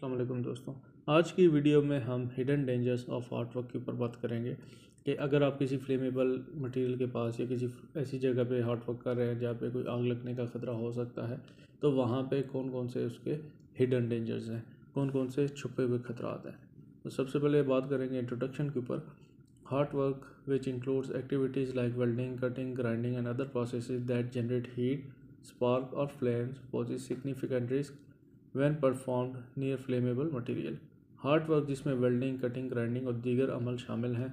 अस्सलाम वालेकुम दोस्तों। आज की वीडियो में हम hidden dangers of art work के ऊपर बात करेंगे कि अगर आप किसी फ्लेमेबल मटेरियल के पास या किसी ऐसी जगह पे आर्ट वर्क कर रहे हैं जहाँ पे कोई आग लगने का ख़तरा हो सकता है, तो वहाँ पे कौन कौन से उसके हिडन डेंजर्स हैं, कौन कौन से छुपे हुए खतरात हैं। तो सबसे पहले बात करेंगे इंट्रोडक्शन के ऊपर। Art work which includes activities like welding, cutting, grinding and other processes that generate heat, spark or flames poses significant risk when performed near flammable material। Hard work जिसमें वेल्डिंग, कटिंग, ग्राइंडिंग और दीगर अमल शामिल हैं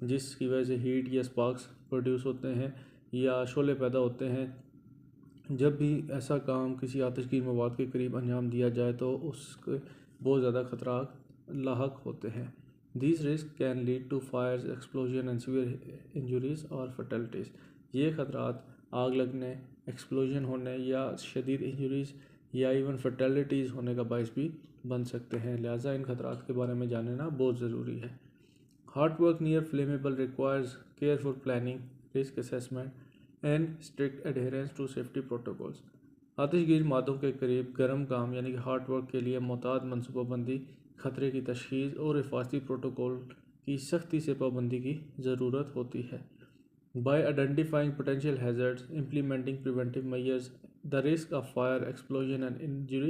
जिसकी वजह से heat या sparks produce होते हैं या शोले पैदा होते हैं। जब भी ऐसा काम किसी आतिशगीर मवाद के करीब अंजाम दिया जाए तो उसके बहुत ज़्यादा खतरा लाहक होते हैं। These risk can lead to fires, explosion and severe injuries और फर्टेलिटीज़। ये खतरात आग लगने, एक्सप्लोजन होने या शदीद इंजरीज या इवन फर्टेलिटीज़ होने का बायस भी बन सकते हैं। लिहाजा इन खतरात के बारे में जानना बहुत ज़रूरी है। Hard work near flammable requires careful planning, risk assessment and strict adherence to safety protocols. आतिशगीर मादों के करीब गर्म काम यानी कि हार्ड वर्क के लिए मोहतात मनसूबाबंदी, खतरे की तशखीस और हिफाजती प्रोटोकॉल की सख्ती से पाबंदी की ज़रूरत होती है। By identifying potential hazards, implementing preventive measures, the risk of fire, explosion and injury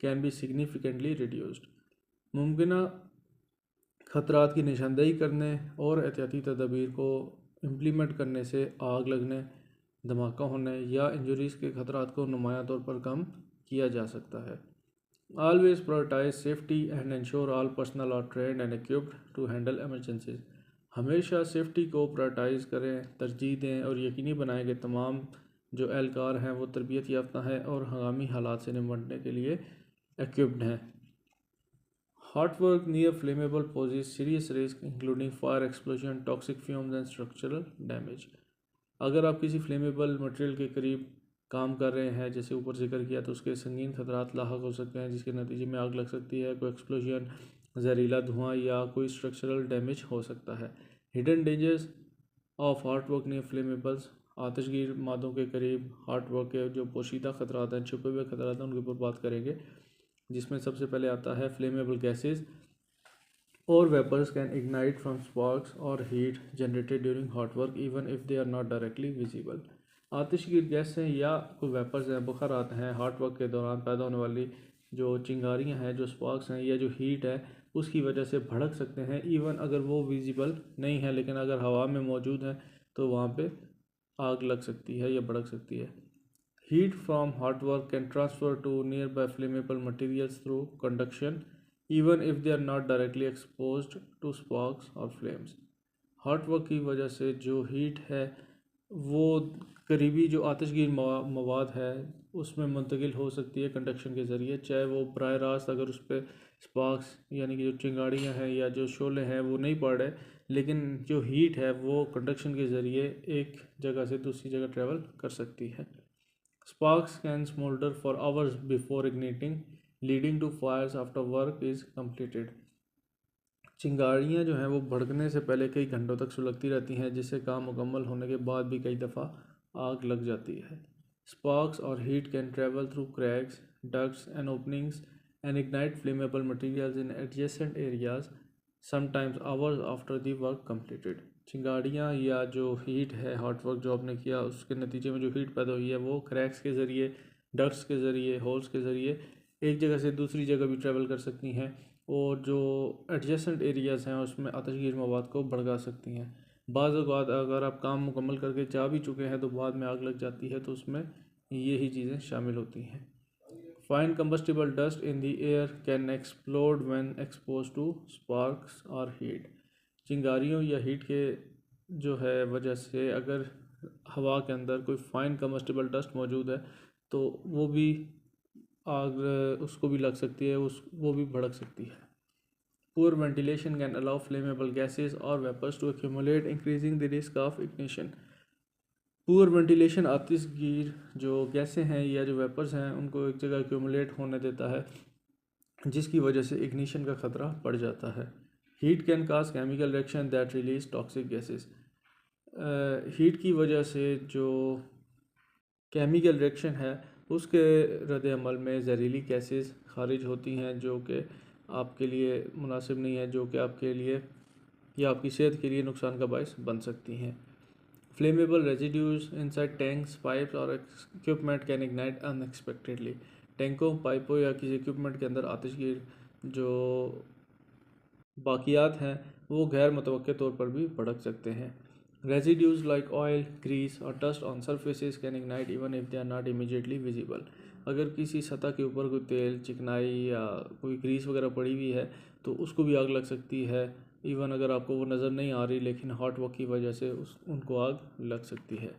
can be significantly reduced। मुमकिन खतरात की निशानदेही करने और एहतियाती तदाबीर को इम्प्लीमेंट करने से आग लगने, धमाका होने या इंजरीज़ के खतरात को नुमायां तौर पर कम किया जा सकता है। Always prioritize safety and ensure all personnel are trained and equipped to handle emergencies। हमेशा सेफ्टी को प्रायोरिटाइज़ करें, तरजीह दें और यकीनी बनाएं कि तमाम जो एहलकार हैं वो तरबियत याफ्ता हैं और हंगामी हालात से निपटने के लिए इक्विप्ड हैं। Hot work near flammable poses serious risk including fire, explosion, toxic fumes and structural damage. अगर आप किसी फ्लेमेबल मटेरियल के करीब काम कर रहे हैं, जैसे ऊपर जिक्र किया, तो उसके संगीन खतरात लाहक हो सकते हैं जिसके नतीजे में आग लग सकती है, कोई एक्सप्लोजन, जहरीला धुआं या कोई स्ट्रक्चरल डैमेज हो सकता है। Hidden dangers of hard work near flammables. आतिशगीर मादों के करीब हार्ड वर्क के जो पोशीदा खतरात हैं, छुपे हुए खतरात हैं, उनके ऊपर बात करेंगे, जिसमें सबसे पहले आता है फ्लेमेबल गैसेज और vapours can ignite from sparks और heat generated during hot work even if they are not directly visible. आतिशगीर गैसें या कोई वेपर्स हैं, बुखारात हैं, हार्ट वर्क के दौरान पैदा होने वाली जो चिंगारियां हैं, जो स्पार्क्स हैं या जो हीट है, उसकी वजह से भड़क सकते हैं इवन अगर वो विजिबल नहीं है, लेकिन अगर हवा में मौजूद है तो वहाँ पे आग लग सकती है या भड़क सकती है। Heat from hot work can transfer to nearby flammable materials through conduction even if they are not directly exposed to sparks और फ्लेम्स। हॉट वर्क की वजह से जो हीट है वो करीबी जो आतिशगीर मवाद है उसमें मुंतकिल हो सकती है कंडक्शन के ज़रिए, चाहे वो बराह रास्त अगर उस पर स्पार्क्स यानी कि जो चिंगाड़ियाँ हैं या जो शोले हैं वो नहीं पड़ रहे, लेकिन जो हीट है वो कंडक्शन के ज़रिए एक जगह से दूसरी जगह ट्रैवल कर सकती है। Sparks can smoulder for hours before igniting leading to fires after work is completed. चिंगारियाँ जो हैं वो भड़कने से पहले कई घंटों तक सुलगती रहती हैं, जिससे काम मुकम्मल होने के बाद भी कई दफ़ा आग लग जाती है। स्पार्क्स और heat can travel through cracks, ducts and openings and ignite flammable materials in adjacent areas sometimes hours after the work completed. चिंगारियाँ या जो हीट है, हॉट वर्क जो आपने किया, उसके नतीजे में जो हीट पैदा हुई है वो क्रैक्स के ज़रिए, डक्ट्स के ज़रिए, होल्स के ज़रिए एक जगह से दूसरी जगह भी ट्रैवल कर सकती हैं और जो एडजेसेंट एरियाज़ हैं उसमें आतिशगीर मवाद को भड़का सकती हैं। बाज़ औक़ात अगर आप काम मुकम्मल करके जा भी चुके हैं तो बाद में आग लग जाती है, तो उसमें यही चीज़ें शामिल होती हैं। Fine combustible dust in the air can explode when expose to sparks और हीट। चिंगारियों या हीट के जो है वजह से अगर हवा के अंदर कोई फाइन कंबस्टिबल डस्ट मौजूद है तो वो भी आग उसको भी लग सकती है, वो भी भड़क सकती है। Poor ventilation can allow flammable gases और vapours to accumulate increasing the risk of ignition. Poor ventilation आतिशगीर जो गैसें हैं या जो वेपर्स हैं उनको एक जगह एक्यूमुलेट होने देता है, जिसकी वजह से इग्निशन का ख़तरा बढ़ जाता है। Heat can cause chemical reaction that release toxic gases. Heat की वजह से जो केमिकल रिएक्शन है उसके रद्द अमल में जहरीली गैसेस खारिज होती हैं जो कि आपके लिए मुनासिब नहीं है, जो कि आपके लिए या आपकी सेहत के लिए नुकसान का बायस बन सकती हैं। Flammable residues inside tanks, pipes और इक्विपमेंट कैन इग्नाइट अनएक्सपेक्टेडली। टैंकों, पाइपों या किसी इक्विपमेंट के अंदर आतिशगीर जो बाकियात हैं वो गैर मुतवक्के तौर पर भी भड़क सकते हैं। रेजिड्यूज लाइक ऑयल, ग्रीस और dust on surfaces can ignite even if they are not immediately visible. अगर किसी सतह के ऊपर कोई तेल, चिकनाई या कोई ग्रीस वगैरह पड़ी हुई है तो उसको भी आग लग सकती है। इवन अगर आपको वो नज़र नहीं आ रही, लेकिन हॉट वर्क की वजह से उनको आग लग सकती है।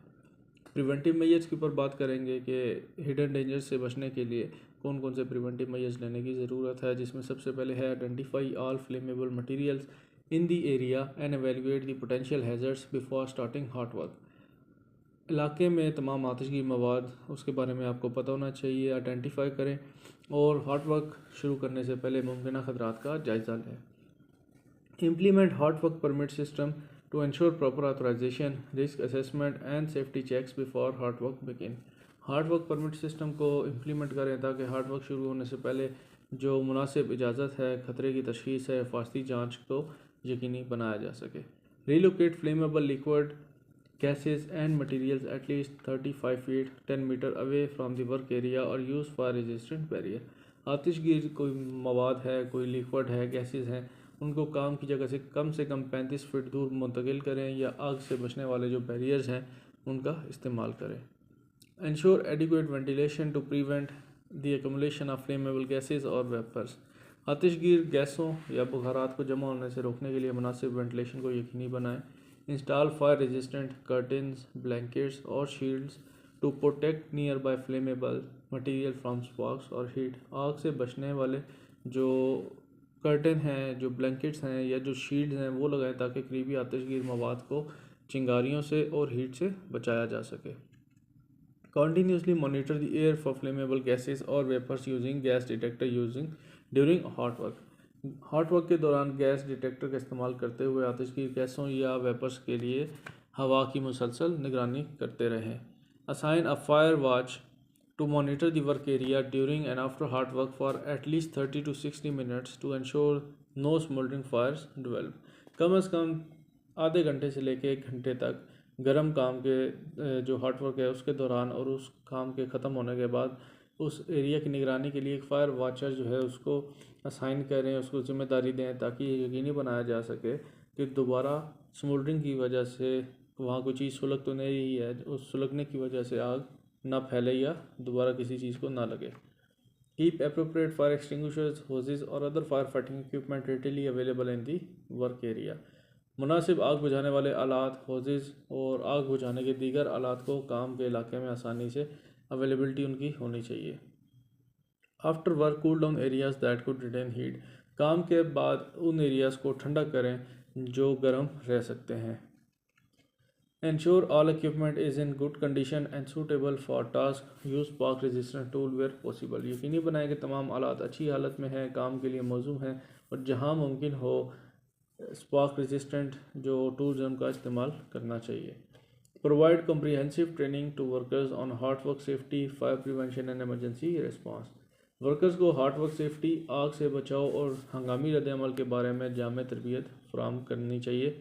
प्रिवेंटिव मेजर्स के ऊपर बात करेंगे कि हिडन डेंजर्स से बचने के लिए कौन कौन से प्रिवेंटिव मेजर्स लेने की ज़रूरत है, जिसमें सबसे पहले है identify all flammable materials in the area and evaluate the potential hazards before starting hot work. इलाके में तमाम आतिशगी मवाद उसके बारे में आपको पता होना चाहिए, आइडेंटिफाई करें और हॉट वर्क शुरू करने से पहले मुमकिन ख़तरात का जायज़ा लें। Implement hot work permit system to ensure proper authorization, risk assessment and safety checks before hot work begin. Heart work permit system को इम्प्लीमेंट करें ताकि हार्ट वर्क शुरू होने से पहले जो मुनासिब इजाज़त है, ख़तरे की तशख़ीस है, हिफाजती जांच को यकीनी बनाया जा सके। Relocate flammable liquid gases and materials at least 35 feet 10 metre away from the work area or use fire resistant barrier. आतिशगीर कोई मवाद है, कोई लिक्विड है, गैसेस हैं, उनको काम की जगह से कम 35 फीट दूर मुंतकिल करें या आग से बचने वाले जो बैरियर्स हैं उनका इस्तेमाल करें। Ensure adequate ventilation to prevent the accumulation of flammable gases और वेपर्स। आतिशगीर गैसों या बुखारात को जमा होने से रोकने के लिए मुनासिब वेंटिलेशन को यकीनी बनाएं। Install fire resistant curtains, blankets और shields to protect nearby flammable material from sparks और हीट। आग से बचने वाले जो कर्टन हैं, जो ब्लैंकेट्स हैं या जो शील्ड्स हैं वो लगाएं ताकि करीबी आतिशगीर मवाद को चिंगारियों से और हीट से बचाया जा सके। Continuously monitor the air for flammable gases और vapours using gas detector using during hot work. Hot work के दौरान गैस डिटेक्टर का इस्तेमाल करते हुए आतिशगीर गैसों या वेपर्स के लिए हवा की मुसलसल निगरानी करते रहें। Assign a fire watch to monitor the work area during and after hot work for at least 30 to 60 minutes to ensure no smoldering fires develop. कम से कम आधे घंटे से लेकर 1 घंटे तक गर्म काम के जो हॉट वर्क है उसके दौरान और उस काम के ख़त्म होने के बाद उस एरिया की निगरानी के लिए एक फ़ायर वॉचर जो है उसको असाइन करें, उसको जिम्मेदारी दें ताकि ये यकीनी बनाया जा सके कि दोबारा स्मोल्डरिंग की वजह से वहाँ कोई चीज़ सुलग तो नहीं रही है, उस सुलगने की वजह से आग ना फैले या दोबारा किसी चीज़ को ना लगे। Keep appropriate fire extinguishers, hoses और other fire fighting equipment readily available in the work area. मुनासिब आग बुझाने वाले आलात, होजेस और आग बुझाने के दीगर आलात को काम के इलाके में आसानी से अवेलेबिलिटी उनकी होनी चाहिए। After work cool down areas that could retain heat. काम के बाद उन एरियाज़ को ठंडा करें जो गर्म रह सकते हैं। Ensure all equipment is in good condition and suitable for task. Use spark resistant tool where possible. यकीनी बनाएं कि तमाम आलात अच्छी हालत में हैं, काम के लिए मौजूद हैं और जहां मुमकिन हो स्पार्क रेजिस्टेंट जो टूल्स हैं उनका इस्तेमाल करना चाहिए। Provide comprehensive training to workers on hot work safety, fire prevention and emergency response. Workers को हार्ट वर्क सेफ्टी, आग से बचाव और हंगामी रद्द-ए-अमल के बारे में जामे तरबियत फराहम करनी चाहिए,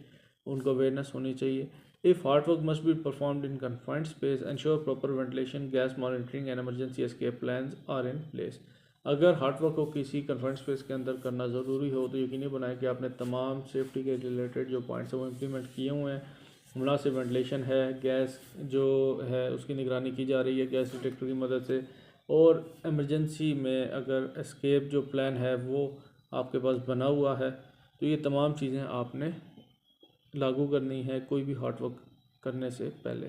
उनको अवेयरनेस होनी चाहिए। If hot work must be performed in confined space, ensure proper ventilation, gas monitoring and emergency escape plans are in place. अगर हार्ट वर्क को किसी कन्फाइंड स्पेस के अंदर करना ज़रूरी हो तो यकीनी बनाएं कि आपने तमाम सेफ्टी के रिलेटेड जो पॉइंट्स हैं वो इम्प्लीमेंट किए हुए हैं। मुनासिब वेंटिलेशन है, गैस जो है उसकी निगरानी की जा रही है गैस डिटेक्टर की मदद से, और एमरजेंसी में अगर एस्केप जो प्लान है वो आपके पास बना हुआ है। तो ये तमाम चीज़ें आपने लागू करनी है कोई भी हॉट वर्क करने से पहले।